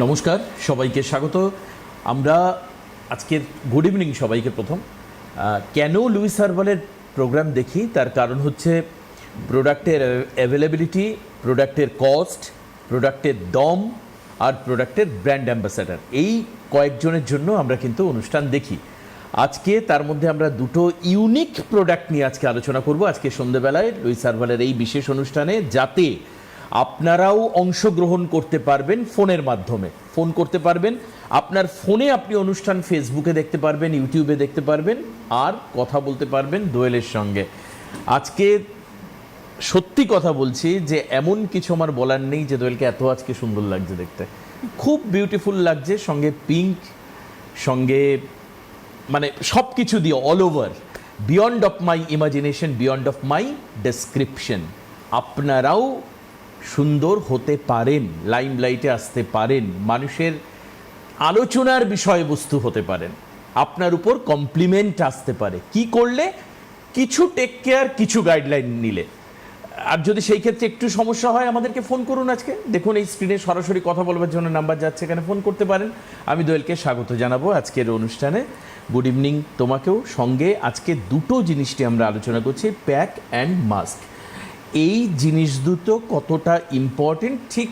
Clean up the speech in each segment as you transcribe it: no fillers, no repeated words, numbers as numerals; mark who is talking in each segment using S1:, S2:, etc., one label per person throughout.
S1: নমস্কার, সবাইকে স্বাগত। আমরা আজকের গুড ইভিনিং সবাইকে। প্রথম কেন লুইস হার্বালের প্রোগ্রাম দেখি, তার কারণ হচ্ছে প্রোডাক্টের অ্যাভেলেবিলিটি, প্রোডাক্টের কস্ট, প্রোডাক্টের দম আর প্রোডাক্টের ব্র্যান্ড অ্যাম্বাসাডার, এই কয়েকজনের জন্য আমরা কিন্তু অনুষ্ঠান দেখি। আজকে তার মধ্যে আমরা দুটো ইউনিক প্রোডাক্ট নিয়ে আজকে আলোচনা করব আজকে সন্ধ্যেবেলায় লুইস হার্বালের এই বিশেষ অনুষ্ঠানে, যাতে আপনারাও অংশগ্রহণ করতে পারবেন। ফোনের মাধ্যমে ফোন করতে পারবেন, আপনার ফোনে আপনি অনুষ্ঠান ফেসবুকে দেখতে পারবেন, ইউটিউবে দেখতে পারবেন, আর কথা বলতে পারবেন দোয়েলের সঙ্গে। আজকে সত্যি কথা বলছি যে এমন কিছু আমার বলার নেই যে দোয়েলকে এত আজকে সুন্দর লাগছে দেখতে, খুব বিউটিফুল লাগছে। সঙ্গে পিঙ্ক, সঙ্গে মানে সব কিছু দিয়ে all over, beyond of my imagination, beyond of my description. আপনারাও সুন্দর হতে পারেন, লাইমলাইটে আসতে পারেন, মানুষের আলোচনার বিষয়বস্তু হতে পারেন, আপনার উপর কমপ্লিমেন্ট আসতে পারে। কি করলে? কিছু টেক কেয়ার, কিছু গাইডলাইন নিলে। আর যদি সেই ক্ষেত্রে একটু সমস্যা হয়, আমাদেরকে ফোন করুন। আজকে দেখুন এই স্ক্রিনে সরাসরি কথা বলবার জন্য নাম্বার যাচ্ছে, এখানে ফোন করতে পারেন। আমি দোয়েলকে স্বাগত জানাবো আজকের অনুষ্ঠানে। গুড ইভিনিং তোমাকেও। সঙ্গে আজকে দুটো জিনিসটি আমরা আলোচনা করছি, প্যাক অ্যান্ড মাস্ক। এই জিনিস দুটো কতটা ইম্পর্টেন্ট, ঠিক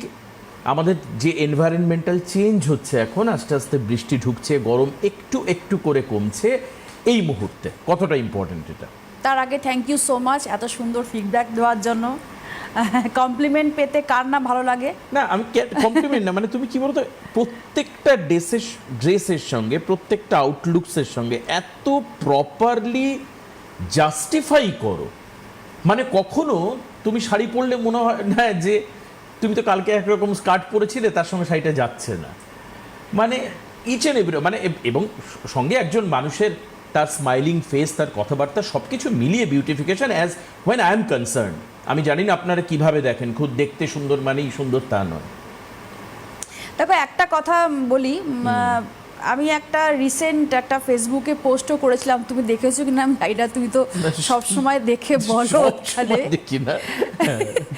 S1: আমাদের যে এনভায়রনমেন্টাল চেঞ্জ হচ্ছে এখন, আস্তে আস্তে বৃষ্টি ঢুকছে, গরম একটু একটু করে কমছে, এই মুহূর্তে কতটা ইম্পর্টেন্ট এটা।
S2: তার আগে থ্যাংক ইউ সো মাচ এত সুন্দর ফিডব্যাক দেওয়ার জন্য। কমপ্লিমেন্ট পেতে কার না ভালো লাগে?
S1: না, আমি কমপ্লিমেন্ট না, মানে তুমি কি বলতো, প্রত্যেকটা ড্রেসের সঙ্গে, প্রত্যেকটা আউটলুকসের সঙ্গে এত প্রপারলি জাস্টিফাই করো। মানে কখনো তুমি শাড়ি পরলে মনে হয় না যে তুমি তো কালকে একরকম স্কার্ট পরেছিলে, তার সঙ্গে শাড়িটা যাচ্ছে না। মানে ইচ অ্যান্ড এভরি, মানে এবং সঙ্গে একজন মানুষের তার স্মাইলিং ফেস, তার কথাবার্তা সব কিছু মিলিয়ে beautification as when I am concern. আমি জানি না আপনারা কিভাবে দেখেন, খুব দেখতে সুন্দর মানেই সুন্দর তা নয়।
S2: দেখো একটা কথা বলি, আমি একটা রিসেন্ট একটা ফেসবুকে পোস্টও করেছিলাম, তুমি দেখেছো কিনা আমি জানি না, তুমি তো সব সময় দেখে বলো।
S1: দেখি না,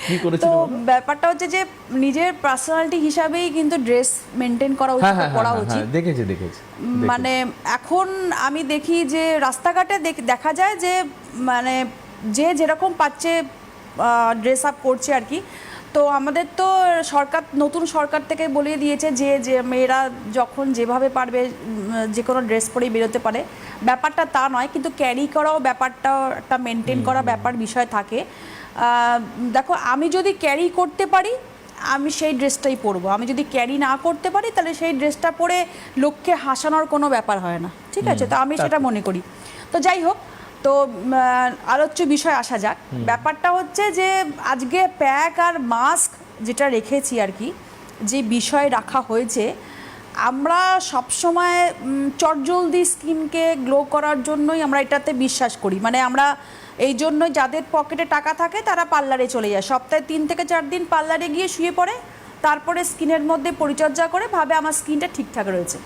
S1: কি
S2: তো
S1: করেছিল?
S2: ব্যাপারটা হচ্ছে যে নিজের পার্সোনালিটি হিসাবেই কিন্তু ড্রেস মেনটেন করা উচিত, করা উচিত।
S1: দেখেছি।
S2: মানে এখন আমি দেখি যে রাস্তাঘাটে দেখা যায় যে মানে যে যেরকম পাচ্ছে ড্রেস আপ করছে আর কি। তো আমাদের তো সরকার, নতুন সরকার থেকে বলে দিয়েছে যে মেয়েরা যখন যেভাবে পারবে যে কোনো ড্রেস পরেই বেরোতে পারে। ব্যাপারটা তা নয়, কিন্তু ক্যারি করাও ব্যাপারটা একটা মেনটেন করা বিষয় থাকে। দেখো, আমি যদি ক্যারি করতে পারি আমি সেই ড্রেসটাই পরবো, আমি যদি ক্যারি না করতে পারি তাহলে সেই ড্রেসটা পরে লোককে হাসানোর কোনো ব্যাপার হয় না, ঠিক আছে? তো আমি সেটা মনে করি। তো যাই হোক, তো আলোচ্য বিষয় আসা যাক। ব্যাপারটা হচ্ছে যে আজকে প্যাক আর মাস্ক যেটা রেখেছি আর কি, যে বিষয় রাখা হয়েছে, আমরা সবসময় চটজলদি স্কিনকে গ্লো করার জন্যই আমরা এটাতে বিশ্বাস করি। মানে আমরা এই জন্য, যাদের পকেটে টাকা থাকে তারা পার্লারে চলে যায়, সপ্তাহে 3 থেকে 4 দিন পার্লারে গিয়ে শুয়ে পড়ে, তারপরে স্কিনের মধ্যে পরিচর্যা করে ভাবে আমার স্কিনটা ঠিকঠাক রয়েছে।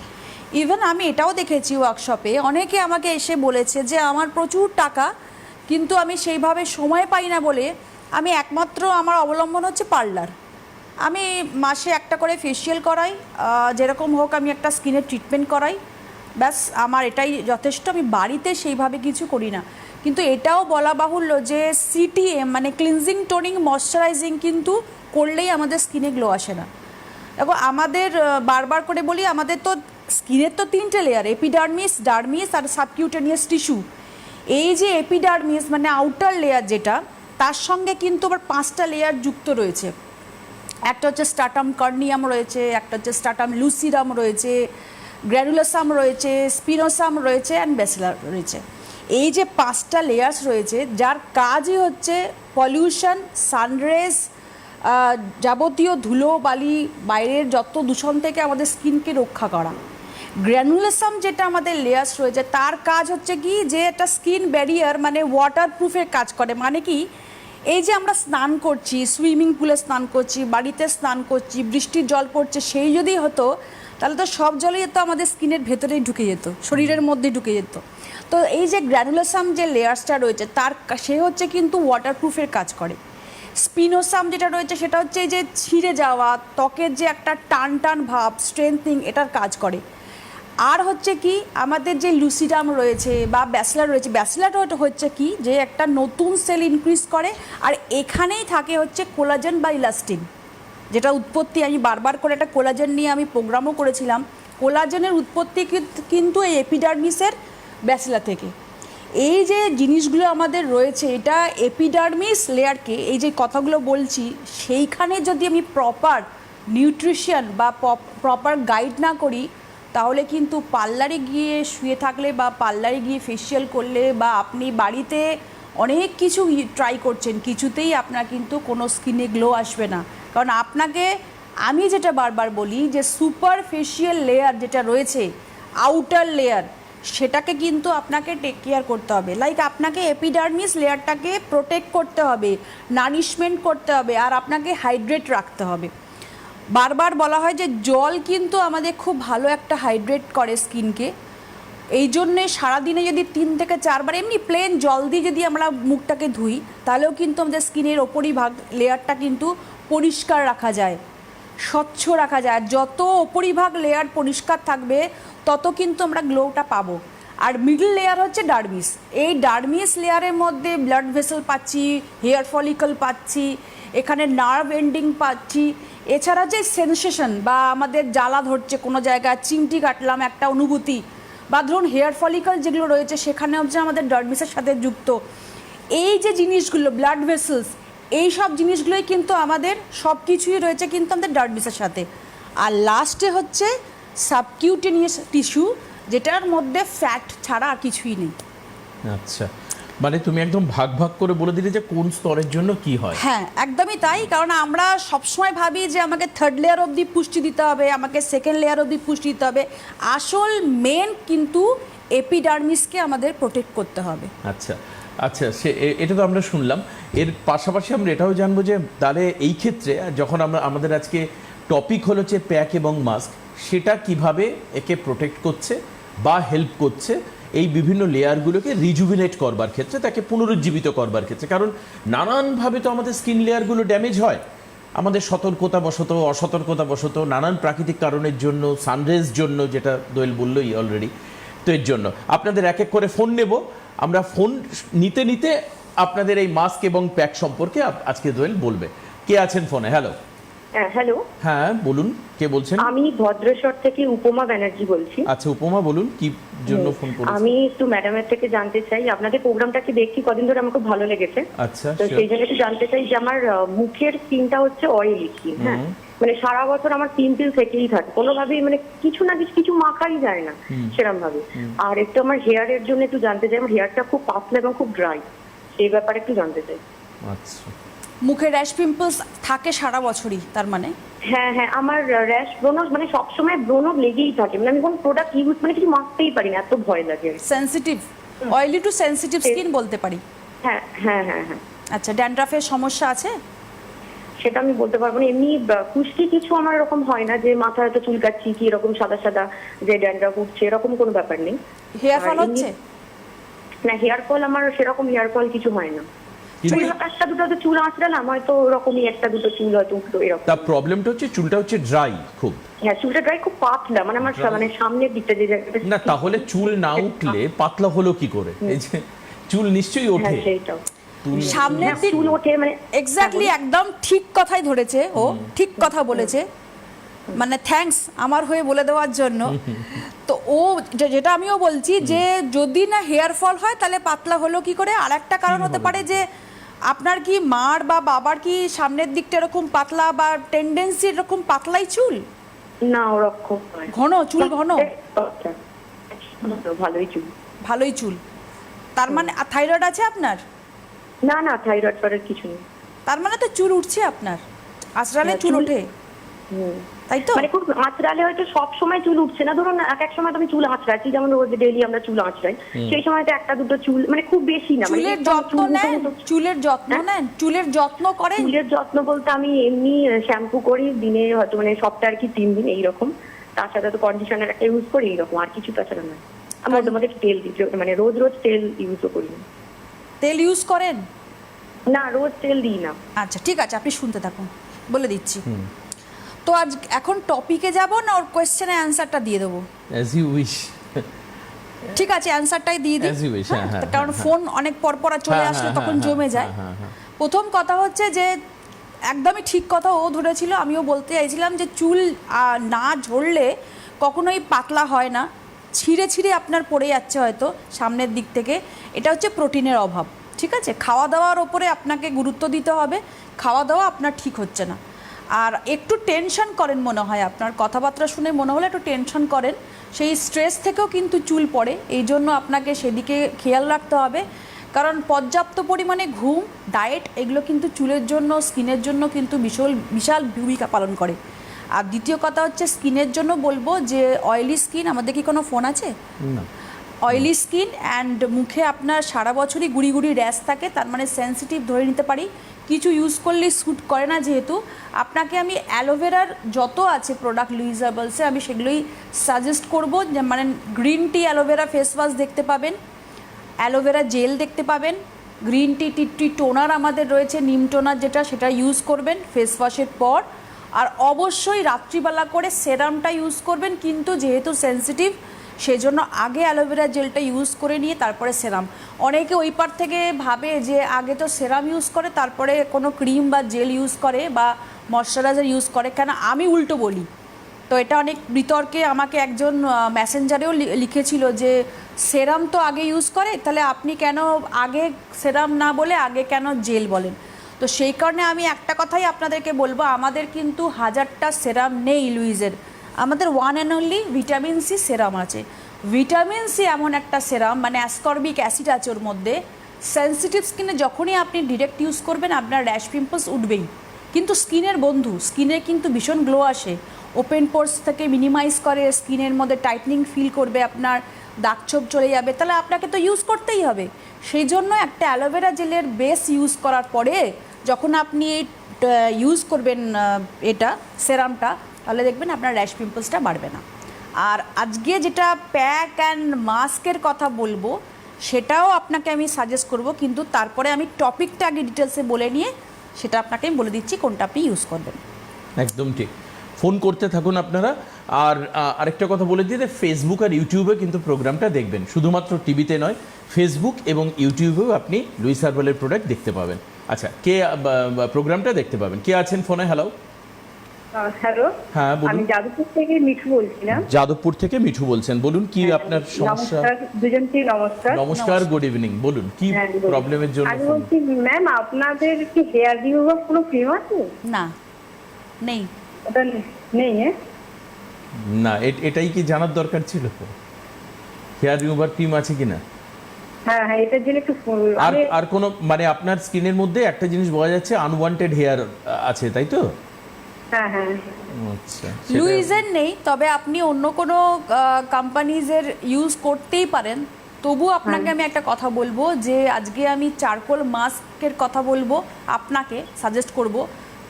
S2: ইভেন আমি এটাও দেখেছি ওয়ার্কশপে, অনেকে আমাকে এসে বলেছে যে আমার প্রচুর টাকা, কিন্তু আমি সেইভাবে সময় পাই না বলে আমি একমাত্র আমার অবলম্বন হচ্ছে পার্লার। আমি মাসে একটা করে ফেসিয়াল করাই, যেরকম হোক আমি একটা স্কিনের ট্রিটমেন্ট করাই, ব্যাস আমার এটাই যথেষ্ট। আমি বাড়িতে সেইভাবে কিছু করি না। কিন্তু এটাও বলা বাহুল্য যে সিটিএম মানে ক্লিনজিং, টোনিং, ময়শ্চারাইজিং কিন্তু করলেই আমাদের স্কিনে গ্লো আসে না। দেখো, আমাদের বারবার করে বলি, আমাদের তো স্কিনের তো 3টে লেয়ার, এপিডার্মিস, ডার্মিস আর সাবকিউটেনিয়াস টিস্যু। এই যে এপিডার্মিস মানে আউটার লেয়ার যেটা, তার সঙ্গে কিন্তু আবার 5টা লেয়ার যুক্ত রয়েছে। একটা হচ্ছে স্ট্রাটাম কর্নিয়াম রয়েছে, একটা হচ্ছে স্ট্রাটাম লুসিডাম রয়েছে, গ্র্যানুলোসাম রয়েছে, স্পিনোসাম রয়েছে অ্যান্ড ব্যাসিলার রয়েছে। এই যে 5টা লেয়ার্স রয়েছে, যার কাজই হচ্ছে পলিউশন, সানরেজ, যাবতীয় ধুলো বালি, বাইরের যত দূষণ থেকে আমাদের স্কিনকে রক্ষা করা। গ্র্যানুলোসাম যেটা আমাদের লেয়ার্স রয়েছে, তার কাজ হচ্ছে কি, যে একটা স্কিন ব্যারিয়ার মানে ওয়াটারপ্রুফের কাজ করে। মানে কি, এই যে আমরা স্নান করছি, সুইমিং পুলে স্নান করছি, বাড়িতে স্নান করছি, বৃষ্টির জল পড়ছে, সেই যদি হতো তাহলে তো সব জলই তো আমাদের স্কিনের ভেতরেই ঢুকে যেত, শরীরের মধ্যে ঢুকে যেত। তো এই যে গ্র্যানুলোসাম যে লেয়ার্সটা রয়েছে, সে হচ্ছে কিন্তু ওয়াটারপ্রুফের কাজ করে। স্পিনোসাম যেটা রয়েছে সেটা হচ্ছে এই যে ছিঁড়ে যাওয়া, ত্বকের যে একটা টান টান ভাব, স্ট্রেংথনিং, এটার কাজ করে। আর হচ্ছে কি আমাদের যে লুসিডাম রয়েছে বা ব্যাসিলার রয়েছে, ব্যাসিলারটা হচ্ছে কি যে একটা নতুন সেল ইনক্রিজ করে, আর এখানেই থাকে হচ্ছে কোলাজেন বা ইলাস্টিন, যেটা উৎপত্তি আমি বারবার করে একটা কোলাজেন নিয়ে আমি প্রোগ্রামও করেছিলাম। কোলাজেনের উৎপত্তি কিন্তু এই এপিডার্মিসের ব্যাসিলা থেকে। এই যে জিনিসগুলো আমাদের রয়েছে, এটা এপিডার্মিস লেয়ারকে, এই যে কথাগুলো বলছি, সেইখানে যদি আমি প্রপার নিউট্রিশন বা প্রপার গাইড না করি, তাহলে কিন্তু পার্লারে গিয়ে শুয়ে থাকলে বা পার্লারে গিয়ে ফেসিয়াল করলে বা আপনি বাড়িতে অনেক কিছু ট্রাই করছেন, কিছুতেই আপনার কিন্তু কোনো স্কিনে গ্লো আসবে না। কারণ আপনাকে আমি যেটা বারবার বলি যে সুপার ফেসিয়াল লেয়ার যেটা রয়েছে, আউটার লেয়ার, সেটাকে কিন্তু আপনাকে টেক কেয়ার করতে হবে। লাইক আপনাকে এপিডার্মিস লেয়ারটাকে প্রোটেক্ট করতে হবে, নারিশমেন্ট করতে হবে, আর আপনাকে হাইড্রেট রাখতে হবে। বারবার বলা হয় যে জল কিন্তু আমাদের খুব ভালো একটা হাইড্রেট করে স্কিনকে। এই জন্যে সারাদিনে যদি 3 থেকে 4 বার এমনি প্লেন জল দিয়ে যদি আমরা মুখটাকে ধুই, তাহলেও কিন্তু আমাদের স্কিনের ওপরিভাগ লেয়ারটা কিন্তু পরিষ্কার রাখা যায়, স্বচ্ছ রাখা যায়। যত ওপরিভাগ লেয়ার পরিষ্কার থাকবে তত কিন্তু আমরা গ্লোটা পাবো। আর মিডল লেয়ার হচ্ছে ডার্মিস। এই ডার্মিস লেয়ারের মধ্যে ব্লাড ভেসেল পাচ্ছি, হেয়ার ফলিকল পাচ্ছি, এখানে নার্ভ এন্ডিং পাচ্ছি, এছাড়া যে সেন্সেশন বা আমাদের জ্বালা ধরছে কোনো জায়গায়, চিমটি কাটলাম একটা অনুভূতি, বা ধরুন হেয়ার ফলিকল যেগুলো রয়েছে সেখানে হচ্ছে আমাদের ডার্মিসের সাথে যুক্ত। এই যে জিনিসগুলো, ব্লাড ভেসেলস, এই সব জিনিসগুলোই কিন্তু আমাদের সব কিছুই রয়েছে কিন্তু আমাদের ডার্মিসের সাথে। আর লাস্টে হচ্ছে সাবকিউটেনিয়াস টিস্যু, যেটার মধ্যে ফ্যাট ছাড়া আর কিছুই নেই।
S1: আচ্ছা, মানে তুমি একদম ভাগ ভাগ করে বলে দিলে যে কোন স্তরের জন্য কি হয়।
S2: হ্যাঁ, একদমই তাই। কারণ আমরা সবসময় ভাবি যে আমাকে 3rd লেয়ার অবধি পুষ্টি দিতে হবে, আমাকে 2nd লেয়ার অবধি পুষ্টি দিতে হবে। আসল মেন কিন্তু এপিডার্মিসকে আমাদের প্রোটেক্ট করতে হবে।
S1: আচ্ছা আচ্ছা, এটা তো আমরা শুনলাম। এর পাশাপাশি আমরা এটাও জানবো যে তাহলে এই ক্ষেত্রে যখন আমাদের আজকে টপিক হলো যে প্যাক এবং মাস্ক, সেটা কিভাবে একে প্রোটেক্ট করছে বা হেল্প করছে এই বিভিন্ন লেয়ারগুলোকে রিজুভিনেট করবার ক্ষেত্রে, তাকে পুনরুজ্জীবিত করবার ক্ষেত্রে। কারণ নানানভাবে তো আমাদের স্কিন লেয়ারগুলো ড্যামেজ হয়, আমাদের সতর্কতাবশত, অসতর্কতাবশত, নানান প্রাকৃতিক কারণের জন্য, সানরেজ জন্য, যেটা দোয়েল বললোই অলরেডি। তো এর জন্য আপনাদের এক এক করে ফোন নেব। আমরা ফোন নিতে নিতে আপনাদের এই মাস্ক এবং প্যাক সম্পর্কে আজকে দোয়েল বলবে। কে আছেন ফোনে? হ্যালো।
S3: হ্যাঁ, হ্যালো।
S1: হ্যাঁ বলুন, কে বলছেন?
S3: আমি ভদ্রেশ্বর থেকে উপমা ব্যানার্জি বলছি।
S1: আচ্ছা উপমা, বলুন কি জন্য ফোন করেছেন?
S3: আমি একটু ম্যাডামের থেকে জানতে চাই, আপনাদের প্রোগ্রামটা কি দেখছি কদিন ধরে, আমার খুব ভালো লেগেছে।
S1: আচ্ছা,
S3: তো সেই জন্য একটু জানতে চাই যে আমার মুখের স্কিনটা হচ্ছে অয়েলি স্কিন। হ্যাঁ, মানে সারা বছর আমার পিম্পল থেকেই থাকে, কোনোভাবেই মানে কিছু না কিছু মাখাই যায় না সেরকম ভাবে। আর একটু আমার হেয়ারের জন্য একটু জানতে চাই, আমার হেয়ারটা খুব পাতলা এবং খুব ড্রাই, সেই ব্যাপারে একটু জানতে চাই।
S1: আচ্ছা,
S2: মুখে র্যাশ পিম্পলস থাকে সারা বছরই তার মানে?
S3: হ্যাঁ হ্যাঁ, আমার র্যাশ ব্রণ মানে সবসময় ব্রণ লেগেই থাকে, মানে আমি কোনো প্রোডাক্ট ইউজ মানে কিছু মাখতেই পারি না, এত ভয় লাগে।
S2: Sensitive, oily two sensitive skin বলতে পারি।
S3: হ্যাঁ হ্যাঁ হ্যাঁ হ্যাঁ।
S2: আচ্ছা, ড্যান্ড্রাফের সমস্যা আছে?
S3: সেটা আমি বলতে পারবো না, এমনি খুশকি কিছু আমার এরকম হয় না যে মাথায় হয়তো চুলকাচ্ছি কি এরকম সাদা সাদা যে ড্যান্ড্রাফ উঠছে, এরকম কোনো ব্যাপার নেই।
S2: হেয়ার ফল হচ্ছে?
S3: না, হেয়ার ফল আমার সেরকম হেয়ার ফল কিছু হয় না। চুল একটা দুটো তো চুল আঁচড়ালাম হয়তো, ওরকমই একটা দুটো চুল হয়তো উঠলো এরকম।
S1: তার প্রবলেমটা হচ্ছে চুলটা হচ্ছে ড্রাই খুব।
S3: হ্যাঁ, চুলটা ড্রাই খুব পাতলা, মানে আমার মানে সামনের দিকটা যে জায়গাটা।
S1: না তাহলে চুল না উঠলে পাতলা হলো কি করে? এই যে চুল নিশ্চয়ই ওঠে।
S3: হ্যাঁ সেইটাও,
S2: সামনের দিক
S3: চুল ওঠে মানে
S2: এক্স্যাক্টলি, একদম ঠিক কথাই ধরেছে ও, ঠিক কথা বলেছে। মানে থ্যাঙ্কস আমার হয়ে বলে দেওয়ার জন্য। তো ও যেটা আমিও বলছি যে যদি না হেয়ার ফল হয় তাহলে পাতলা হলো কি করে? আর একটা কারণ হতে পারে যে আপনার কি মার বা বাবার কি সামনের দিকটা এরকম পাতলা বা টেন্ডেন্সি এরকম পাতলাই চুল?
S3: না, ওরকম
S2: ঘন চুল, ঘন
S3: ভালোই চুল।
S2: ভালোই চুল, তার মানে থাইরয়েড আছে আপনার?
S3: না না, থাইরয়েড ফাইরয়েড কিছু নেই।
S2: তার মানে তো চুল উঠছে আপনার, আঁচড়ালে চুল ওঠে, তাই তো?
S3: মানে খুব আঁচড়ালে হয়তো সব সময় চুল উঠছে না, ধরুন এক এক সময় তো আমি চুল আঁচড়াচ্ছি, যেমন রোজ ডেইলি আমরা চুল আঁচড়াই, সেই সময় তো একটা দুটো চুল, মানে খুব বেশি না।
S2: চুলের যত্ন নেন? চুলের যত্ন নেন? চুলের যত্ন করেন?
S3: চুলের যত্ন বলতে আমি এমনি শ্যাম্পু করি দিনে হয়তো মানে সপ্তাহে আর কি 3 দিন এইরকম, তার সাথে তো কন্ডিশনার একটা ইউজ করি এইরকম, আর কিছু তাছাড়া না। আমি মধ্যে তেল দিই, মানে রোজ রোজ তেল ইউজও করি না।
S2: তেল ইউজ করেন?
S3: না, রোজ তেল দিই না।
S2: আচ্ছা ঠিক আছে, আপনি শুনতে থাকুন, বলে দিচ্ছি। তো আজ এখন টপিকে যাব না ওর কোয়েশ্চেনে অ্যান্সারটা দিয়ে দেবো?
S1: As you wish.
S2: ঠিক আছে, অ্যান্সারটাই দিয়ে দিই।
S1: As you wish,
S2: হ্যাঁ,
S1: হ্যাঁ,
S2: তার কারণ
S1: হ্যাঁ,
S2: ফোন অনেক পর পর চলে
S1: হ্যাঁ,
S2: আসলে
S1: হ্যাঁ,
S2: তখন
S1: হ্যাঁ,
S2: জমে যায়।
S1: হ্যাঁ, হ্যাঁ।
S2: প্রথম কথা হচ্ছে যে একদমই ঠিক কথা ও ধরেছিল, আমিও বলতে চাইছিলাম যে চুল না ঝরলে কখনোই পাতলা হয় না, ছিঁড়ে ছিঁড়ে আপনার পড়ে যাচ্ছে হয়তো সামনের দিক থেকে। এটা হচ্ছে প্রোটিনের অভাব। ঠিক আছে, খাওয়া দাওয়ার ওপরে আপনাকে গুরুত্ব দিতে হবে। খাওয়া দাওয়া আপনার ঠিক হচ্ছে না, আর একটু টেনশন করেন মনে হয়, আপনার কথাবার্তা শুনে মনে হলো একটু টেনশন করেন। সেই স্ট্রেস থেকেও কিন্তু চুল পড়ে, এই জন্য আপনাকে সেদিকে খেয়াল রাখতে হবে। কারণ পর্যাপ্ত পরিমাণে ঘুম, ডায়েট, এগুলো কিন্তু চুলের জন্য, স্কিনের জন্য কিন্তু বিশাল ভূমিকা পালন করে। আর দ্বিতীয় কথা হচ্ছে স্কিনের জন্য বলবো যে অয়েলি স্কিন, আমাদের কি কোনো ফোন আছে?
S1: না।
S2: অয়েলি স্কিন অ্যান্ড মুখে আপনার সারা বছরই গুড়ি গুড়ি র্যাশ থাকে, তার মানে সেন্সিটিভ ধরে নিতে পারি। কিছু ইউজ করলে স্যুট করে না, যেহেতু আপনাকে আমি অ্যালোভেরার যত আছে প্রোডাক্ট লুইস হার্বালসে আমি সেগুলোই সাজেস্ট করবো। যে মানে green tea aloe vera face wash দেখতে পাবেন, অ্যালোভেরা জেল দেখতে পাবেন, গ্রিন টি টোনার আমাদের রয়েছে, নিম টোনার যেটা, সেটা ইউজ করবেন ফেস ওয়াশের পর। আর অবশ্যই রাত্রিবেলা করে সেরামটা ইউজ করবেন, কিন্তু যেহেতু সেন্সিটিভ সেই জন্য আগে অ্যালোভেরা জেলটা ইউজ করে নিয়ে তারপরে সেরাম। অনেকে ওই পার থেকে ভাবে যে আগে তো সেরাম ইউজ করে তারপরে কোনো ক্রিম বা জেল ইউজ করে বা ময়শ্চারাইজার ইউজ করে, কেন আমি উল্টো বলি। তো এটা অনেক বিতর্কে আমাকে একজন মেসেঞ্জারেও লিখেছিল যে সেরাম তো আগে ইউজ করে, তাহলে আপনি কেন আগে সেরাম না বলে আগে কেন জেল বলেন? তো সেই কারণে আমি একটা কথাই আপনাদেরকে বলবো, আমাদের কিন্তু 1000টা সেরাম নেই লুইজের, আমাদের one and only vitamin C serum আছে। ভিটামিন সি এমন একটা সেরাম, মানে অ্যাসকর্বিক অ্যাসিড আছে ওর মধ্যে, সেন্সিটিভ স্কিনে যখনই আপনি ডিরেক্ট ইউজ করবেন আপনার র্যাশ পিম্পলস উঠবেই, কিন্তু স্কিনের বন্ধু, স্কিনে কিন্তু ভীষণ গ্লো আসে, ওপেন পোর্স থেকে মিনিমাইজ করে, স্কিনের মধ্যে টাইটনিং ফিল করবে, আপনার দাগছোপ চলে যাবে, তাহলে আপনাকে তো ইউজ করতেই হবে। সেই জন্য একটা অ্যালোভেরা জেলের বেস ইউজ করার পরে যখন আপনি ইউজ করবেন এটা সেরামটা, তাহলে দেখবেন আপনার র্যাশ পিম্পলসটা বাড়বে না। আর আজকে যেটা প্যাক অ্যান্ড মাস্কের কথা বলবো সেটাও আপনাকে আমি সাজেস্ট করব, কিন্তু তারপরে আমি টপিকটা আগে ডিটেলসে বলে নিয়ে সেটা আপনাকে আমি বলে দিচ্ছি কোনটা আপনি ইউজ করবেন।
S1: একদম ঠিক, ফোন করতে থাকুন আপনারা। আর আরেকটা কথা বলে দিই, ফেসবুক আর ইউটিউবে কিন্তু প্রোগ্রামটা দেখবেন, শুধুমাত্র টিভিতে নয়, ফেসবুক এবং ইউটিউবেও আপনি লুইস হার্বালের প্রোডাক্ট দেখতে পাবেন। আচ্ছা, কে প্রোগ্রামটা দেখতে পাবেন? কে আছেন ফোনে? হ্যালো।
S3: হ্যালো,
S1: হ্যাঁ বলুন।
S3: আমি যাদবপুর থেকে মিঠু বলছিলাম।
S1: যাদবপুর থেকে মিঠু বলছেন, বলুন কি আপনার সমস্যা?
S3: নমস্কার, দুজনকে নমস্কার।
S1: নমস্কার, গুড ইভিনিং, বলুন কি
S3: হ্যাঁ,
S1: প্রবলেমের জন্য
S3: আমি
S1: ফোন?
S3: বলছি ম্যাম, আপনাদের কি হেয়ার রিমুভার কোনো ক্রিম আছে?
S2: না, নেই।
S3: ওটা নেই?
S1: না, এটাই কি জানার দরকার ছিল? হেয়ার রিমুভার ক্রিম আছে কিনা?
S3: হ্যাঁ হ্যাঁ, এটার জন্য একটু
S1: আর কোনো, মানে আপনার স্কিনের মধ্যে একটা জিনিস বোঝা যাচ্ছে, আনওয়ান্টেড হেয়ার আছে, তাই তো?
S3: হ্যাঁ হ্যাঁ।
S1: আচ্ছা,
S2: লুইজের নেই, তবে আপনি অন্য কোনো কোম্পানিজের ইউজ করতেই পারেন। তবু আপনাকে আমি একটা কথা বলবো যে আজকে আমি চারকোল মাস্কের কথা বলবো, আপনাকে সাজেস্ট করব।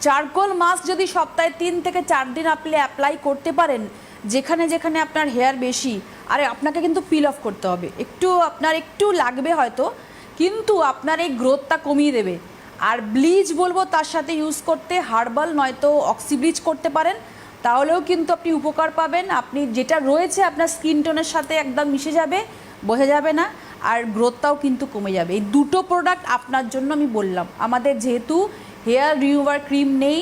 S2: চারকোল মাস্ক যদি সপ্তাহে 3 থেকে 4 দিন আপনি অ্যাপ্লাই করতে পারেন, যেখানে যেখানে আপনার হেয়ার বেশি, আরে আপনাকে কিন্তু পিল অফ করতে হবে, আপনার একটু লাগবে হয়তো, কিন্তু আপনার এই গ্রোথটা কমিয়ে দেবে। আর ব্লিচ বলবো তার সাথে ইউজ করতে, হার্বাল নয়তো অক্সি ব্লিচ করতে পারেন, তাহলেও কিন্তু আপনি উপকার পাবেন। আপনি যেটা রয়েছে আপনার স্কিন টোনের সাথে একদম মিশে যাবে, বোঝা যাবে না, আর গ্রোথটাও কিন্তু কমে যাবে। এই দুটো প্রোডাক্ট আপনার জন্য আমি বললাম। আমাদের যেহেতু হেয়ার রিমুভার ক্রিম নেই,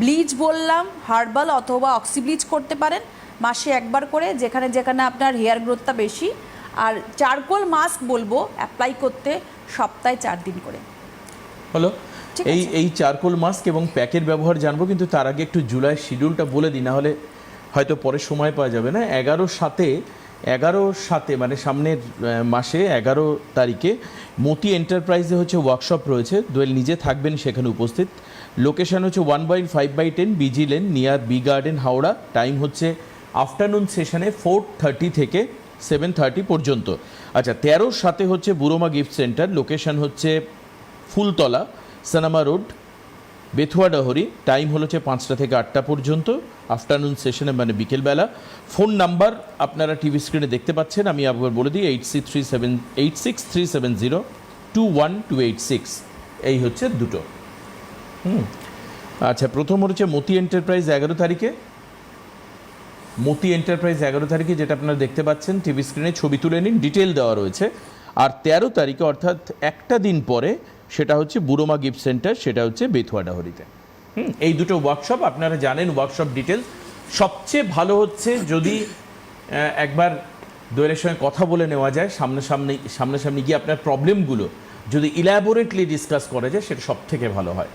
S2: ব্লিচ বললাম, হার্বাল অথবা অক্সি ব্লিচ করতে পারেন মাসে একবার করে, যেখানে যেখানে আপনার হেয়ার গ্রোথটা বেশি। আর চারকোল মাস্ক বলবো অ্যাপ্লাই করতে সপ্তাহে 4 দিন করে।
S1: হলো।
S2: ঠিক
S1: এই চারকোল মাস্ক এবং প্যাকের ব্যবহার জানবো, কিন্তু তার আগে একটু জুলাই শিডিউলটা বলে দিই, না হলে হয়তো পরে সময় পাওয়া যাবে না। 11/7 মানে সামনের মাসে 11 তারিখে মতি এন্টারপ্রাইজে হচ্ছে ওয়ার্কশপ রয়েছে, দোয়েল নিজে থাকবেন সেখানে উপস্থিত। লোকেশান হচ্ছে 1/5/10 BG lane, near B garden, Howrah. Time হচ্ছে আফটারনুন সেশনে 4:30 থেকে 7:30 পর্যন্ত। আচ্ছা, 13/7 হচ্ছে বুড়োমা গিফট সেন্টার, লোকেশান হচ্ছে ফুলতলা, সানামা রোড, বেথুয়াডাহরি। টাইম হচ্ছে 5টা থেকে 8টা পর্যন্ত আফটারনুন সেশনে, মানে বিকেলবেলা। ফোন নাম্বার আপনারা টিভি স্ক্রিনে দেখতে পাচ্ছেন, আমি একবার বলে দিই 8637021286। এই হচ্ছে দুটো। আচ্ছা, প্রথম হচ্ছে মতি এন্টারপ্রাইজ 11 তারিখে, মতি এন্টারপ্রাইজ 11 তারিখে, যেটা আপনারা দেখতে পাচ্ছেন টিভি স্ক্রিনে, ছবি তুলে নিন, ডিটেল দেওয়া রয়েছে। আর 13 তারিখে অর্থাৎ একটা দিন পরে সেটা হচ্ছে বুড়োমা গিফট সেন্টার, সেটা হচ্ছে বেথুয়াডাহরিতে। এই দুটো ওয়ার্কশপ আপনারা জানেন, ওয়ার্কশপ ডিটেলস। সবচেয়ে ভালো হচ্ছে যদি একবার দোয়েলের সঙ্গে কথা বলে নেওয়া যায়, সামনাসামনি গিয়ে আপনার প্রবলেমগুলো যদি ইলাবোরেটলি ডিসকাস করা যায়, সেটা সব থেকে ভালো হয়।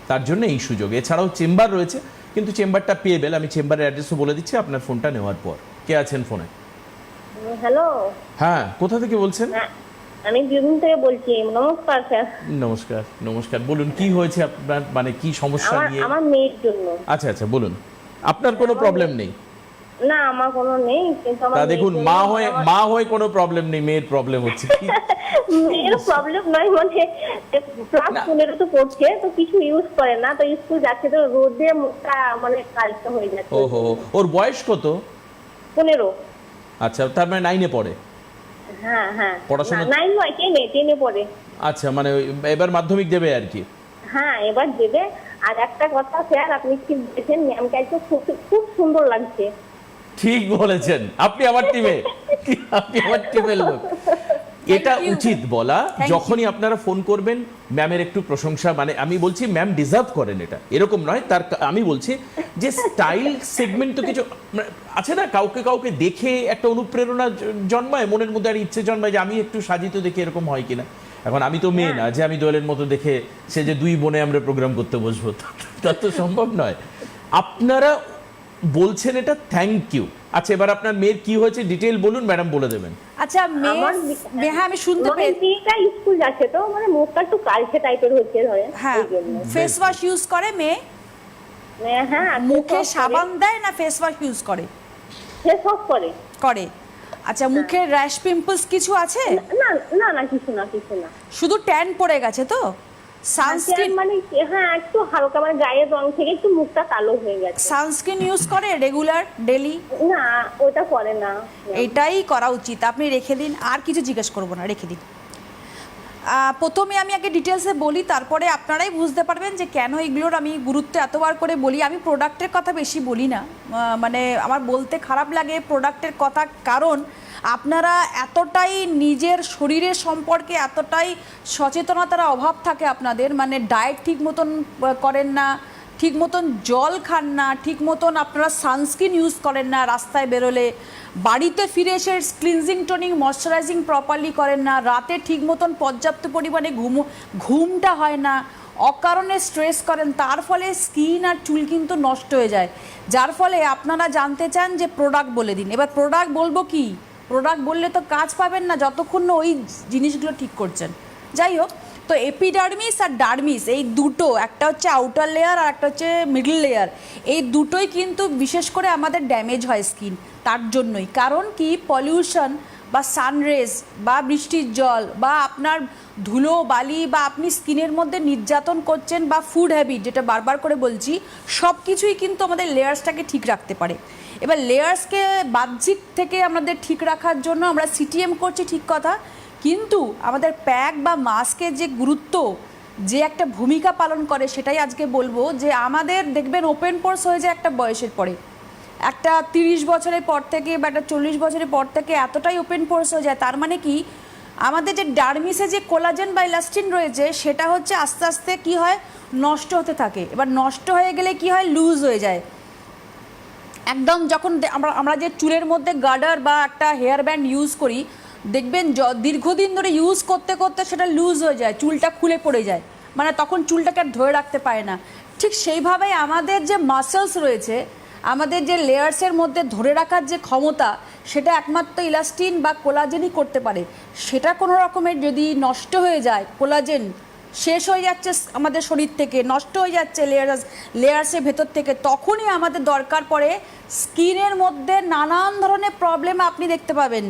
S1: তার জন্য এই সুযোগ। এছাড়াও চেম্বার রয়েছে, কিন্তু চেম্বারটা পেয়েবেল, আমি চেম্বারের অ্যাড্রেসও বলে দিচ্ছি আপনার ফোনটা নেওয়ার পর। কে আছেন ফোনে?
S4: হ্যালো।
S1: হ্যাঁ, কোথা থেকে বলছেন?
S4: আমি বীরভূম থেকে বলছি। নমস্কার স্যার।
S1: নমস্কার। নমস্কার, বলুন কি হয়েছে আপনার, মানে কি সমস্যা নিয়ে?
S4: আমার মেয়ের জন্য।
S1: আচ্ছা আচ্ছা, বলুন। আপনার কোনো প্রবলেম নেই?
S4: না, আমার কোনো নেই, কিন্তু আমার
S1: তা দেখুন, মা হয়ে কোনো প্রবলেম নেই, মেয়ের প্রবলেম হচ্ছে।
S4: মেয়ের প্রবলেম নয়, মানে ক্লাস 15 তো পড়ছে, তো কিছু ইউজ করে না, তো স্কুল যাচ্ছে তো রোদে মুখটা মানে কালচে হয়ে যাচ্ছে।
S1: ওহো, ওর বয়স কত?
S4: 15।
S1: আচ্ছা, তার মানে 9-এ পড়ে?
S4: হ্যাঁ হ্যাঁ,
S1: পড়াশোনা
S4: 9 নয়, 10-এ পড়ে।
S1: আচ্ছা, মানে এবার মাধ্যমিক দেবে আর কি?
S4: হ্যাঁ, এবার দেবে। আর একটা কথা স্যার, আপনি কি বলেছেন ম্যামকে আজকে খুব সুন্দর লাগছে।
S1: ঠিক বলেছেন, আপনি আমার টিমের লোক। এটা উচিত বলা, যখনই আপনারা ফোন করবেন ম্যামের একটু প্রশংসা, মানে আমি বলছি ম্যাম ডিজার্ভ করেন এটা, এরকম নয় তার, আমি বলছি যে স্টাইল সেগমেন্ট তো কিছু আছে না, কাউকে দেখে একটা অনুপ্রেরণা জন্মায় মনের মধ্যে, আর ইচ্ছে জন্মায় যে আমি একটু সাজিত দেখে এরকম হয় কিনা। এখন আমি তো মেয়ে না যে আমি দোয়েলের মতো দেখে সে যে দুই বোনে আমরা প্রোগ্রাম করতে বসবো, তা তো সম্ভব নয়। আপনারা বলছেন এটা, থ্যাংক ইউ। আচ্ছা, এবার আপনার মেয়ের কি হয়েছে ডিটেইল বলুন, ম্যাডাম বলে দেবেন।
S2: আচ্ছা, হ্যাঁ আমি শুনতে পেয়ে,
S4: মেয়েটা স্কুল যাচ্ছে তো মানে মুখটা একটু কালচে টাইপের হচ্ছে, ধরেন।
S2: হ্যাঁ, ফেস ওয়াশ ইউজ করে মেয়ে?
S4: হ্যাঁ,
S2: মুখে সাবান দেয় না ফেস ওয়াশ ইউজ করে?
S4: ফেস ওয়াশ করে।
S2: আচ্ছা, মুখে র্যাশ পিম্পলস কিছু আছে?
S4: না না না, কিছু না।
S2: শুধু ট্যান পড়ে গেছে তো? সানস্ক্রিন
S4: মানে হ্যাঁ, একটু হালকা, মানে গায়ের রং থেকে একটু মুখটা কালো হয়ে গেছে।
S2: সানস্ক্রিন ইউজ করে রেগুলার ডেলি?
S4: না, ওটা করে না।
S2: এটাই করা উচিত, আপনি রেখে দিন, আর কিছু জিজ্ঞেস করবো না, রেখে দিন। প্রথমে আমি আগে ডিটেলসে বলি, তারপরে আপনারাই বুঝতে পারবেন যে কেন এগুলোর আমি গুরুত্ব এতবার করে বলি। আমি প্রোডাক্টের কথা বেশি বলি না, মানে আমার বলতে খারাপ লাগে প্রোডাক্টের কথা, কারণ আপনারা এতটাই নিজের শরীরের সম্পর্কে এতটাই সচেতনতার অভাব থাকে আপনাদের, মানে ডায়েট ঠিক মতন করেন না, ঠিক মতন জল খান না, ঠিক মতন আপনারা সানস্ক্রিন ইউজ করেন না রাস্তায় বেরোলে, বাড়িতে ফিরে এসে ক্লিনজিং টোনিং ময়শ্চারাইজিং প্রপারলি করেন না, রাতে ঠিক মতন পর্যাপ্ত পরিমাণে ঘুমটা হয় না, অকারণে স্ট্রেস করেন, তার ফলে স্কিন আর চুল কিন্তু নষ্ট হয়ে যায়। যার ফলে আপনারা জানতে চান যে প্রোডাক্ট বলে দিন। এবার প্রোডাক্ট বলবো কি? প্রোডাক্ট বললে তো কাজ পাবেন না যতক্ষণ না ওই জিনিসগুলো ঠিক করছেন। যাই হোক, তো এপিডার্মিস আর ডার্মিস এই দুটো, একটা হচ্ছে আউটার লেয়ার আর একটা হচ্ছে মিডল লেয়ার, এই দুটোই কিন্তু বিশেষ করে আমাদের ড্যামেজ হয় স্কিন, তার জন্যই। কারণ কি, পলিউশন বা সানরেজ বা বৃষ্টির জল বা আপনার ধুলো বালি বা আপনি স্কিনের মধ্যে নির্যাতন করছেন বা ফুড হ্যাবিট, যেটা বারবার করে বলছি, সব কিছুই কিন্তু আমাদের লেয়ার্সটাকে ঠিক রাখতে পারে। এবার লেয়ার্সকে বাহ্যিক থেকে আমাদের ঠিক রাখার জন্য আমরা সিটিএম করছি, ঠিক কথা, কিন্তু আমাদের প্যাক বা মাস্কের যে গুরুত্ব, যে একটা ভূমিকা পালন করে, সেটাই আজকে বলবো। যে আমাদের দেখবেন ওপেন পোরস হয়ে যায় একটা বয়সের পরে, একটা 30 বছরের পর থেকে বা একটা 40 বছরের পর থেকে এতটাই ওপেন পোরস হয়ে যায়। তার মানে কি, আমাদের যে ডার্মিসে যে কোলাজেন বা ইলাস্টিন রয়েছে, সেটা হচ্ছে আস্তে আস্তে কি হয়, নষ্ট হতে থাকে। এবার নষ্ট হয়ে গেলে কি হয়, লুজ হয়ে যায় একদম। যখন আমরা যে চুলের মধ্যে গার্ডার বা একটা হেয়ার ব্যান্ড ইউজ করি, দেখবেন দীর্ঘদিন ধরে ইউজ করতে করতে সেটা লুজ হয়ে যায়, চুলটা খুলে পড়ে যায়, মানে তখন চুলটাকে আর ধরে রাখতে পারে না। ঠিক সেইভাবেই আমাদের যে মাসেলস রয়েছে, আমাদের যে লেয়ার্সের মধ্যে ধরে রাখার যে ক্ষমতা, সেটা একমাত্র ইলাস্টিন বা কোলাজেনই করতে পারে। সেটা কোনো রকমের যদি নষ্ট হয়ে যায়, কোলাজেন শেষ হয়ে যাচ্ছে আমাদের শরীর থেকে, নষ্ট হয়ে যাচ্ছে লেয়ার্সের ভেতর থেকে, তখনই আমাদের দরকার পড়ে স্কিনের মধ্যে নানান ধরনের প্রবলেম আপনি দেখতে পাবেন,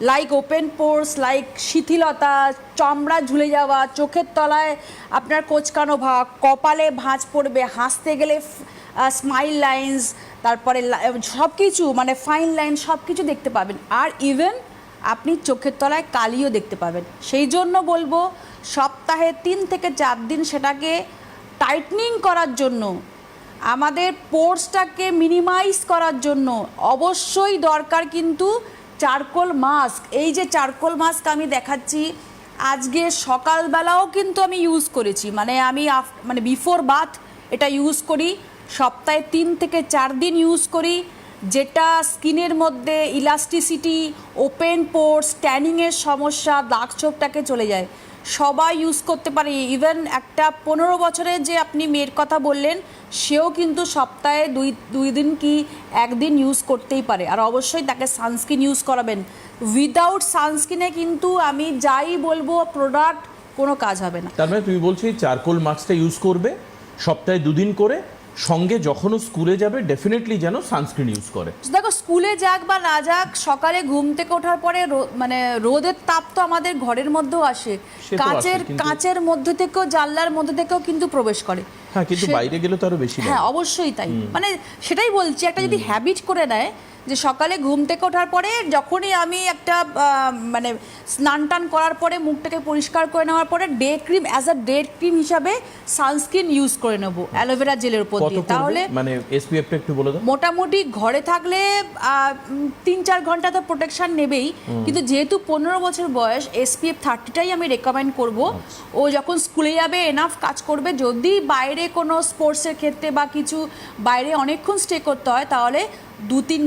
S2: লাইক ওপেন পোরস, লাইক শিথিলতা, চামড়া ঝুলে যাওয়া, চোখের তলায় আপনার কোঁচকানো ভাব, কপালে ভাঁজ পড়বে, হাসতে গেলে স্মাইল লাইন্স, তারপরে সব কিছু মানে ফাইন লাইন সব কিছু দেখতে পাবেন। আর ইভেন আপনি চোখের তলায় কালিও দেখতে পাবেন। সেই জন্য বলবো সপ্তাহে 3 থেকে 4 দিন সেটাকে টাইটনিং করার জন্য, আমাদের পোর্সটাকে মিনিমাইজ করার জন্য অবশ্যই দরকার কিন্তু চারকোল মাস্ক। এই যে চারকোল মাস্ক আমি দেখাচ্ছি, আজকে সকালবেলাও কিন্তু আমি ইউজ করেছি, মানে আমি মানে বিফোর বাথ এটা ইউজ করি, সপ্তাহে 3 থেকে 4 দিন ইউজ করি, যেটা স্কিনের মধ্যে ইলাস্টিসিটি, ওপেন পোর্স, ট্যানিংয়ের সমস্যা, দাগ ছোপটাকে চলে যায়। সবাই ইউজ করতে পারে, ইভেন একটা 15 বছরের যে আপনি মেয়ের কথা বললেন, সেও কিন্তু সপ্তাহে দুই দিন কি একদিন ইউজ করতেই পারে। আর অবশ্যই তাকে সানস্ক্রিন ইউজ করাবেন। উইদাউট সানস্ক্রিনে কিন্তু আমি যাই বলবো প্রোডাক্ট কোনো কাজ হবে না।
S1: তার মানে তুমি বলছো এই চারকোল মাস্কটা ইউজ করবে সপ্তাহে 2 দিন করে, সঙ্গে যখনও স্কুলে যাবে ডেফিনেটলি যেন সানস্ক্রিন ইউজ করে।
S2: দেখো স্কুলে যাক বা না যাক, সকালে ঘুম থেকে ওঠার পরে মানে রোদের তাপ তো আমাদের ঘরের মধ্যেও আসে,
S1: সে তো আসে, কিন্তু
S2: কাঁচের মধ্যে থেকেও, জানলার মধ্যে থেকেও কিন্তু প্রবেশ করে।
S1: হ্যাঁ, কিন্তু বাইরে গেলে তো আরো বেশি।
S2: হ্যাঁ অবশ্যই তাই, মানে সেটাই বলছি, একটা যদি হ্যাবিট করে নেয় যে সকালে ঘুম থেকে ওঠার পরে যখনই আমি একটা মানে স্নান টান করার পরে মুখটাকে পরিষ্কার করে নেওয়ার পরে day cream, as a day cream হিসাবে সানস্ক্রিন ইউজ করে নেবো অ্যালোভেরা জেলের উপর দিয়ে। তাহলে
S1: মানে এসপিএফটা একটু বলে দাও।
S2: মোটামুটি ঘরে থাকলে 3-4 ঘন্টা তো প্রোটেকশন নেবেই, কিন্তু যেহেতু 15 বছর বয়স, SPF 30টাই আমি রেকমেন্ড করব। ও যখন স্কুলে যাবে এনাফ কাজ করবে, যদি বাইরে কোনো স্পোর্টসের ক্ষেত্রে বা কিছু বাইরে অনেকক্ষণ স্টে করতে হয়, তাহলে 2-3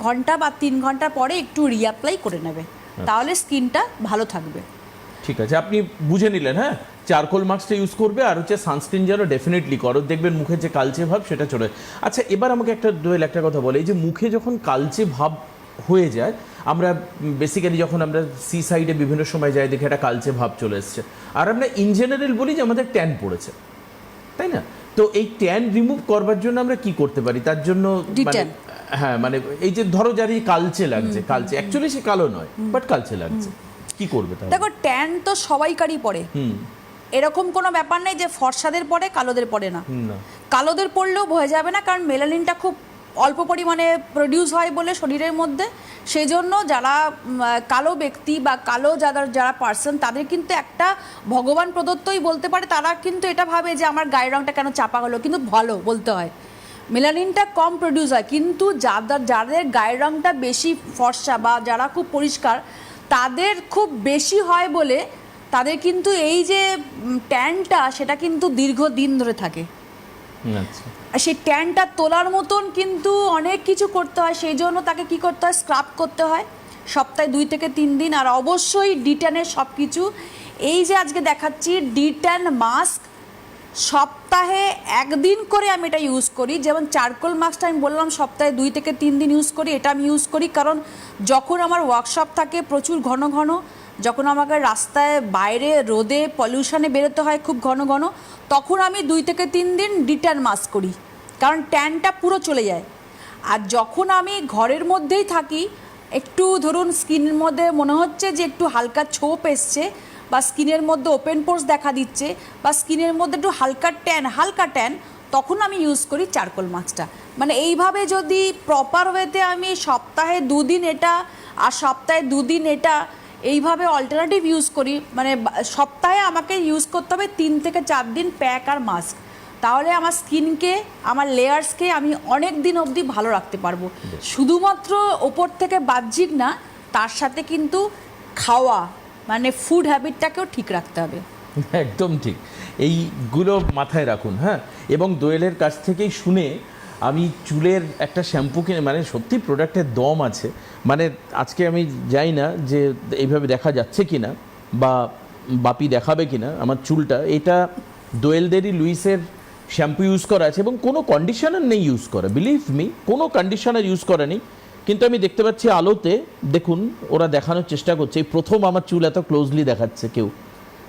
S2: ঘন্টা বা 3 ঘন্টা পরে একটু রিঅ্যাপ্লাই করে নেবে, তাহলে স্কিনটা ভালো থাকবে।
S1: ঠিক আছে, আপনি বুঝে নিলেন। হ্যাঁ, চারকোল মাস্কটা ইউজ করবে, আর হচ্ছে সানস্ক্রিন যেন ডেফিনেটলি করো, দেখবেন মুখের যে কালচে ভাব সেটা চলে। আচ্ছা, এবার আমাকে একটা কথা বলে, এই যে মুখে যখন কালচে ভাব হয়ে যায়, আমরা বেসিক্যালি যখন আমরা সি সাইডে বিভিন্ন সময় যাই দেখে একটা কালচে ভাব চলে এসছে, আর আমরা ইন জেনারেল বলি যে আমাদের ট্যান পড়েছে, তাই না? তো এই ট্যান রিমুভ করবার জন্য আমরা কি করতে পারি? তার জন্য হ্যাঁ, মানে এই যে ধরো যার এই কালচে লাগছে, কালচে অ্যাকচুয়ালি সে কালো নয়, বাট কালচে লাগছে, কি করবে তাহলে?
S2: দেখো ট্যান তো সবাইকারই পড়ে, এরকম কোনো ব্যাপার নেই যে ফর্সাদের পড়ে কালোদের পড়ে না। কালোদের পড়লেও হয়ে যাবে না, কারণ মেলানিনটা খুব অল্প পরিমাণে প্রডিউস হয় বলে শরীরের মধ্যে, সেই জন্য যারা কালো ব্যক্তি বা কালো যারা পার্সন, তাদের কিন্তু একটা ভগবান প্রদত্তই বলতে পারে, তারা কিন্তু এটা ভাবে যে আমার গায়ের রঙটা কেন চাপা হলো, কিন্তু ভালো বলতে হয় মেলানিনটা কম প্রডিউস হয়, কিন্তু যাদের গায়ের রঙটা বেশি ফর্সা বা যারা খুব পরিষ্কার, তাদের খুব বেশি হয় বলে তাদের কিন্তু এই যে ট্যানটা সেটা কিন্তু দীর্ঘদিন ধরে থাকে।
S1: আচ্ছা,
S2: আর সেই ট্যানটা তোলার মতন কিন্তু অনেক কিছু করতে হয়, সেই জন্য তাকে কি করতে হয়, স্ক্রাব করতে হয় সপ্তাহে 2 থেকে 3 দিন, আর অবশ্যই ডিট্যানের সব কিছু। এই যে আজকে দেখাচ্ছি ডিট্যান মাস্ক, সপ্তাহে 1 দিন করে আমি এটা ইউজ করি। যেমন চারকোল মাস্কটা আমি বললাম সপ্তাহে 2 থেকে 3 দিন ইউজ করি, এটা আমি ইউজ করি কারণ যখন আমার ওয়ার্কশপ থাকে প্রচুর ঘন ঘন, যখন আমাকে রাস্তায় বাইরে রোদে পলিউশনে বেরোতে হয় খুব ঘন ঘন, তখন আমি 2 থেকে 3 দিন ডিট্যান মাস্ক করি, কারণ ট্যানটা পুরো চলে যায়। আর যখন আমি ঘরের মধ্যেই থাকি, একটু ধরুন স্কিনের মধ্যে মনে হচ্ছে যে একটু হালকা ছোপ এসছে, বা স্কিনের মধ্যে ওপেন পোর্স দেখা দিচ্ছে, বা স্কিনের মধ্যে একটু হালকা ট্যান, তখন আমি ইউজ করি চারকোল মাস্কটা। মানে এইভাবে যদি প্রপার ওয়েতে আমি সপ্তাহে 2 দিন এটা আর সপ্তাহে 2 দিন এটা, এইভাবে অল্টারনেটিভ ইউজ করি, মানে সপ্তাহে আমাকে ইউজ করতে হবে 3 থেকে 4 দিন প্যাক আর মাস্ক, তাহলে আমার স্কিনকে, আমার লেয়ার্সকে আমি অনেক দিন অবধি ভালো রাখতে পারবো। শুধুমাত্র ওপর থেকে বাহ্যিক না, তার সাথে কিন্তু খাওয়া মানে ফুড হ্যাবিটটাকেও ঠিক রাখতে হবে।
S1: একদম ঠিক, এইগুলো মাথায় রাখুন। হ্যাঁ, এবং দোয়েলের কাছ থেকেই শুনে আমি চুলের একটা শ্যাম্পু কিনে, মানে সত্যি প্রোডাক্টের দম আছে। মানে আজকে আমি জানি না যে এইভাবে দেখা যাচ্ছে কি না, বা বাপি দেখাবে কি না আমার চুলটা, এটা দোয়েলদেরই লুইসের শ্যাম্পু ইউজ করা আছে, এবং কোনো কন্ডিশনার নেই ইউজ করা, বিলিভ মি, কোনো কন্ডিশনার ইউজ করা নেই। কিন্তু আমি দেখতে পাচ্ছি আলোতে, দেখুন ওরা দেখানোর চেষ্টা করছে, এই প্রথম আমার চুল এত ক্লোজলি দেখাচ্ছে কেউ,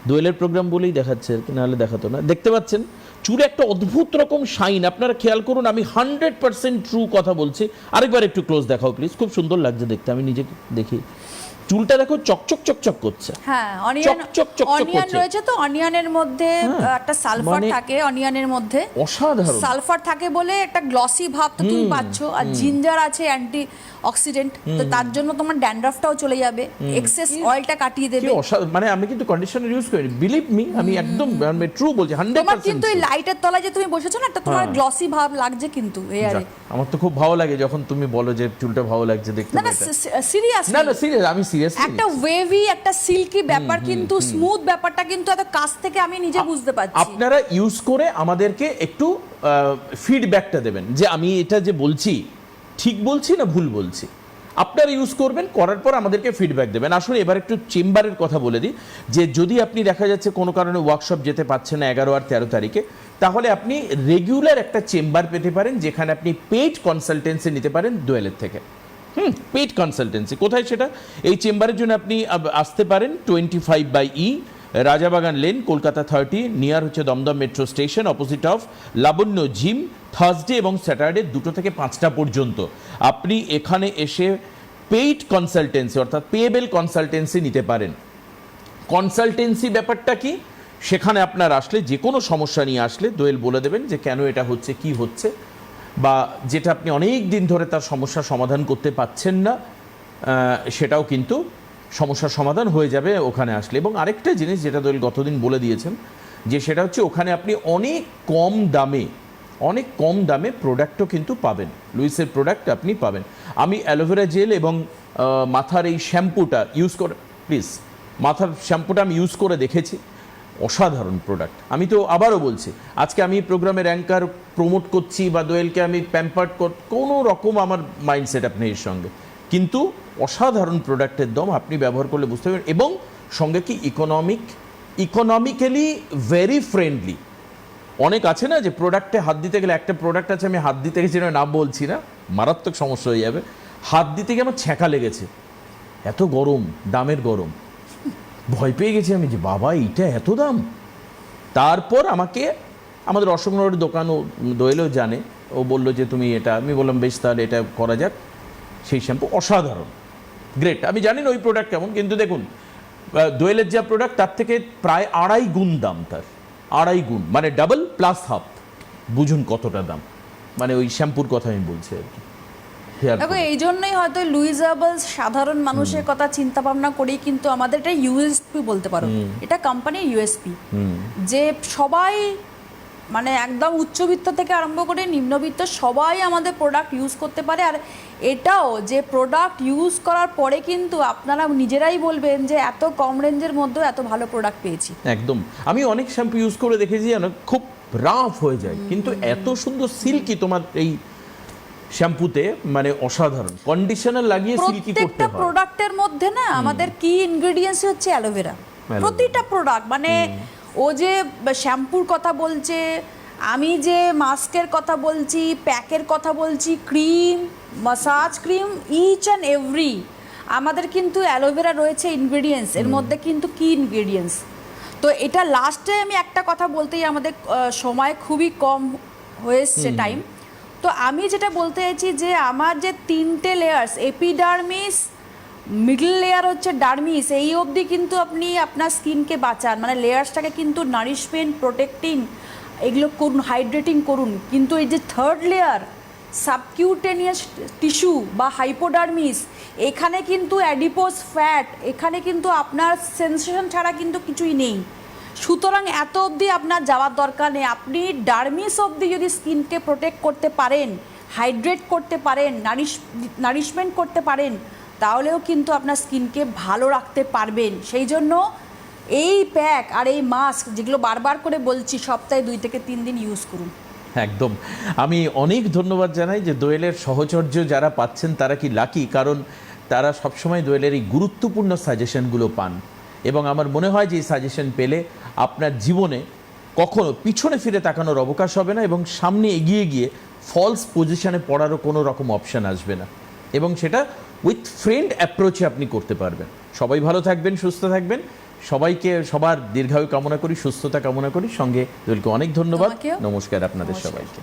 S1: দোয়েলের প্রোগ্রাম বলেই দেখাচ্ছে আর কি, নাহলে দেখাতো না। দেখতে পাচ্ছেন চুলে একটা অদ্ভুত রকম শাইন, আপনারা খেয়াল করুন, আমি 100% ট্রু কথা বলছি। আরেকবার একটু ক্লোজ দেখাও প্লিজ, খুব সুন্দর লাগছে দেখতে, আমি নিজে দেখি চুলটা দেখো চকচক চকচক করছে।
S2: হ্যাঁ, অনিয়ন রয়েছে তো, অনিয়নের মধ্যে একটা সালফার থাকে, অনিয়নের মধ্যে
S1: অসাধারণ
S2: সালফার থাকে বলে একটা গ্লসি ভাব তো তুমি পাচ্ছ, আর জিঞ্জার আছে অ্যান্টি অক্সিডেন্ট, তো তার জন্য তোমার ড্যান্ড্রাফটাও চলে যাবে, এক্সেস অয়েলটা কাটিয়ে দেবে।
S1: মানে আমি কিন্তু কন্ডিশনার ইউজ করি, বিলিভ মি, আমি একদম ট্রু বলছি, 100%।
S2: তোমার কিন্তু এই লাইটের তলায় যে তুমি বসেছো না, একটা তোমার গ্লসি ভাব লাগছে কিন্তু হেয়ারে।
S1: আমার তো খুব ভালো লাগে যখন তুমি বলো যে চুলটা ভালো লাগছে দেখতে।
S2: না না সিরিয়াসলি,
S1: না সিরিয়াস, আমি সিরিয়াসলি
S2: একটা ওয়েভি, একটা সিল্কি ব্যাপার, কিন্তু স্মুথ ব্যাপারটা কিন্তু এত কাছ থেকে আমি নিজে বুঝতে পারছি।
S1: আপনারা ইউজ করে আমাদেরকে একটু ফিডব্যাকটা দেবেন যে আমি এটা যে বলছি ঠিক বলছি না ভুল বলছি। আপনারা ইউজ করবেন, করার পর আমাদেরকে ফিডব্যাক দেবেন। আসলে এবার একটু চেম্বারের কথা বলে দিই, যে যদি আপনি দেখা যাচ্ছে কোনো কারণে ওয়ার্কশপ যেতে পারছেন না 11 আর 13 তারিখে, তাহলে আপনি রেগুলার একটা চেম্বার পেতে পারেন, যেখানে আপনি পেইড কনসালটেন্সি নিতে পারেন দোয়েলের থেকে। পেইড কনসালটেন্সি কোথায় সেটা? এই চেম্বারের জন্য আপনি আসতে পারেন 25/E, Rajabagan lane, Kolkata 30, near হচ্ছে Dumdum metro station, opposite of Labanya gym. Thursday এবং স্যাটারডে 2টো থেকে 5টা পর্যন্ত আপনি এখানে এসে পেইড কনসালটেন্সি অর্থাৎ পেয়েবল কনসালটেন্সি নিতে পারেন। কনসালটেন্সি ব্যাপারটা কি? সেখানে আপনার আসলে যে কোনো সমস্যা নিয়ে আসলে দোয়েল বলে দেবেন যে কেন এটা হচ্ছে, কি হচ্ছে, বা যেটা আপনি অনেক দিন ধরে তার সমস্যার সমাধান করতে পারছেন না, সেটাও কিন্তু সমস্যার সমাধান হয়ে যাবে ওখানে আসলে। এবং আরেকটা জিনিস যেটা দোয়েল গতদিন বলে দিয়েছেন, যে সেটা হচ্ছে ওখানে আপনি অনেক কম দামে প্রোডাক্টও কিন্তু পাবেন, লুইসের প্রোডাক্ট আপনি পাবেন। আমি অ্যালোভেরা জেল এবং মাথার এই শ্যাম্পুটা ইউজ করে, প্লিজ মাথার শ্যাম্পুটা আমি ইউজ করে দেখেছি, অসাধারণ প্রোডাক্ট। আমি তো আবারও বলছি, আজকে আমি প্রোগ্রামের অ্যাঙ্কার প্রমোট করছি বা দোয়েলকে আমি প্যাম্পার্ড কোনো রকম আমার মাইন্ডসেট আপনি এর সঙ্গে, কিন্তু অসাধারণ প্রোডাক্টের দাম আপনি ব্যবহার করলে বুঝতে পারবেন। এবং সঙ্গে কি ইকোনমিক্যালি ভেরি ফ্রেন্ডলি। অনেক আছে না যে প্রোডাক্টে হাত দিতে গেলে, একটা প্রোডাক্ট আছে আমি হাত দিতে গেছি, নাম বলছি না, মারাত্মক সমস্যা হয়ে যাবে, হাত দিতে গিয়ে আমার ছ্যাঁকা লেগেছে, এত গরম, দামের গরম, ভয় পেয়ে গেছি আমি যে বাবা এইটা এত দাম। তারপর আমাকে আমাদের অশোকনগরের দোকান, ও দোয়েলেও জানে, ও বললো যে তুমি এটা, আমি বললাম বেশ তাহলে এটা করা যাক। সেই শ্যাম্পু অসাধারণ, গ্রেট। আমি জানি না ওই প্রোডাক্ট কেমন, কিন্তু দেখুন দোয়েলের যা প্রোডাক্ট তার থেকে প্রায় 2.5 গুণ দাম, তার 2.5 গুণ, মানে ডাবল প্লাস হাফ। বুঝুন কতটা দাম, মানে ওই শ্যাম্পুর কথা আমি বলছি আর কি।
S2: দেখো এই জন্যই হয়তো লুইস হার্বালস সাধারণ মানুষের কথা চিন্তা ভাবনা করেই কিন্তু আমাদের এটা ইউএসপি বলতে পারো, এটা কোম্পানির ইউএসপি, যে সবাই মানে একদম উচ্চবিত্ত থেকে আরম্ভ করে নিম্নবিত্ত সবাই আমাদের প্রোডাক্ট ইউজ করতে পারে। আর এটাও যে প্রোডাক্ট ইউজ করার পরে কিন্তু আপনারা নিজেরাই বলবেন যে এত কম রেঞ্জের মধ্যেও এত ভালো প্রোডাক্ট পেয়েছি।
S1: একদম, আমি অনেক শ্যাম্পু ইউজ করে দেখেছি জানো, খুব রাফ হয়ে যায়, কিন্তু এত সুন্দর সিল্কি তোমার এই শ্যাম্পুতে, মানে অসাধারণ। কন্ডিশনার লাগিয়ে সিল্কি করতে হয়।
S2: প্রত্যেকটা প্রোডাক্টের মধ্যে না আমাদের কি ইনগ্রেডিয়েন্টস হচ্ছে অ্যালোভেরা, প্রতিটা প্রোডাক্ট। মানে ও যে শ্যাম্পুর কথা বলছে, আমি যে মাস্কের কথা বলছি, প্যাকের কথা বলছি, cream, massage cream, each and every আমাদের কিন্তু অ্যালোভেরা রয়েছে ইনগ্রেডিয়েন্টস। এর মধ্যে কিন্তু কি ইনগ্রেডিয়েন্টস, তো এটা লাস্টে আমি একটা কথা বলতেই, আমাদের সময় খুবই কম হয়ে এসছে টাইম, তো আমি যেটা বলতে চাইছি যে আমার যে 3টে লেয়ার্স, এপিডার্মিস, মিডল লেয়ার হচ্ছে ডার্মিস, এই অবধি কিন্তু আপনি আপনার স্কিনকে বাঁচান, মানে লেয়ার্সটাকে কিন্তু নারিশমেন্ট, প্রোটেক্টিং এগুলো করুন, হাইড্রেটিং করুন। কিন্তু এই যে 3rd লেয়ার সাবকিউটেনিয়াস টিস্যু বা হাইপোডার্মিস, এখানে কিন্তু অ্যাডিপোজ ফ্যাট, এখানে কিন্তু আপনার সেন্সেশন ছাড়া কিন্তু কিছুই নেই। সুতরাং এত অবধি আপনার যাওয়ার দরকার নেই। আপনি ডার্মিস অবধি যদি স্কিনকে প্রোটেক্ট করতে পারেন, হাইড্রেট করতে পারেন, নারিশমেন্ট করতে পারেন, তাহলেও কিন্তু আপনার স্কিনকে ভালো রাখতে পারবেন। সেই জন্য এই প্যাক আর এই মাস্ক, যেগুলো বারবার করে বলছি, সপ্তাহে 2 থেকে 3 দিন ইউজ করুন।
S1: একদম, আমি অনেক ধন্যবাদ জানাই যে দোয়েলের সহচর্য যারা পাচ্ছেন তারা কি লাকি, কারণ তারা সবসময় দোয়েলের এই গুরুত্বপূর্ণ সাজেশনগুলো পান। এবং আমার মনে হয় যে এই সাজেশন পেলে আপনার জীবনে কখনো পিছনে ফিরে তাকানোর অবকাশ হবে না, এবং সামনে এগিয়ে গিয়ে ফলস পজিশনে পড়ারও কোনো রকম অপশান আসবে না, এবং সেটা উইথ ফ্রেন্ড অ্যাপ্রোচে আপনি করতে পারবেন। সবাই ভালো থাকবেন, সুস্থ থাকবেন, সবাইকে সবার দীর্ঘায়ু কামনা করি, সুস্থতা কামনা করি, সঙ্গে দোয়েলকে অনেক ধন্যবাদ, নমস্কার আপনাদের সবাইকে।